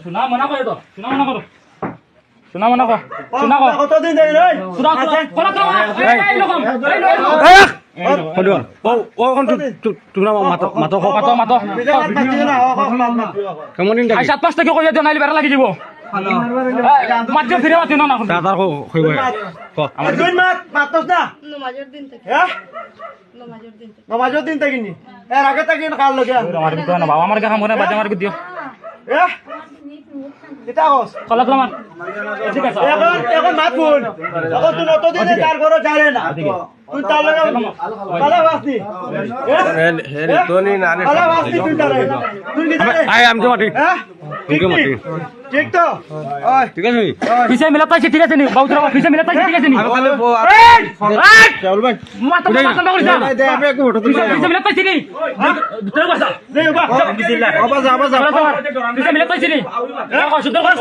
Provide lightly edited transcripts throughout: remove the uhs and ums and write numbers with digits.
শোনা মনা করে তো শোনা মনা করো শোনা মনা কর শোনা কর কতদিন দেই রে শোনা কোলা তো এই রকম হলো ও কোন তোমরা মাতো কেমন দিন আই 7-5 টাকা কইয়া দিও নাইলে বেরা লাগি যাব মাত্র ফিরে মাতিও না এখন দাদা কইব ক আমার দুই মাতস না নমাজের দিন থেকে হ্যাঁ নমাজের দিন থেকে নমাজের দিন থেকে নি এর আগে থেকে কাল লাগে আমার বিতো না বাবা আমার কাম করে বাজে আমার দিও এ এটা হস কলা তোমার ঠিক আছে এখন মাত বল এখন তুই নতদিনে তার ঘরে যারে না তুই তার লাগে ভালো বাসনি হে তোনি না ভালো বাসনি তুই তারে তুই কি জানে আই আম তো মাটি হ্যাঁ তুই মাটি ঠিক তো ওই ঠিক আছে পিছে মিলাত পাইছে ঠিক আছে নি বাউতরা পিছে মিলাত পাইছে ঠিক আছে নি চাউল ভাই মাথা মাথা করিস না দে আপনি একটু ফটো তুলে পিছে মিলাত পাইছে নি ভিতরে বসা দে বা বিসমিল্লাহ আবাজ পিছে মিলাত পাইছে নি সুন্দর করে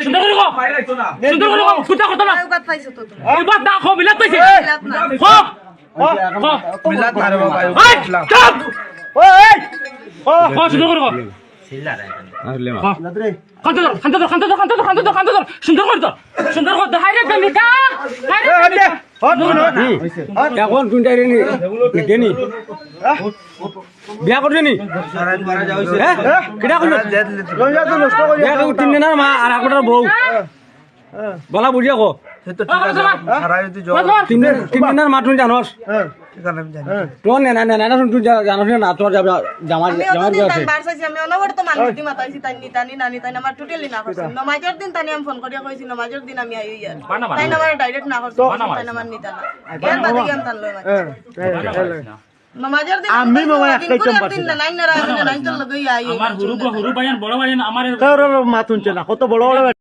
সুন্দর করে সুন্দর করে কুটা করতে না বাত পাইছো তো তুমি ওই বাত না খো মিলাত পাইছে মিলাত না খো মিলাত মারে বাবা চুপ ওই খো সুন্দর করে আরে মা নদরে খান্ত সুন্দর করতো হাইরে প্রেমিকা হাইরে এখন কোনটা রে নি দেনি বিয়া করছে নি হ্যাঁ কিটা করলো লইয়া তো নষ্ট করে বিয়া করে 3 দিনের মা আর আকটার বউ বলা বুঝিয়া কো 3 দিনের মা তুই জানোস তো না তুই জানোস না তোর জামার আমি জামার অতদিন আছে টাইম বারসাইছি আমি অনবরত মানুষ দি মাতাইছি তাই নিতানি না নিতানি আমার টোটালি না করছি নমাজের দিন তানি আমি ফোন করিয়া কইছি নমাজের দিন আমি আইই আর তাই না আমার ডাইরেক্ট না করছি তাই না আমার নিতা না কেন বাদি জ্ঞান তান লই নমাজের দিন আমি মামা একটাই চম্পা দিন না নাই না রাই না নাই চল লই আইই আমার হুরু বাইন বড় বাইন আমার তোর মাতুন চলা কত বড় বড়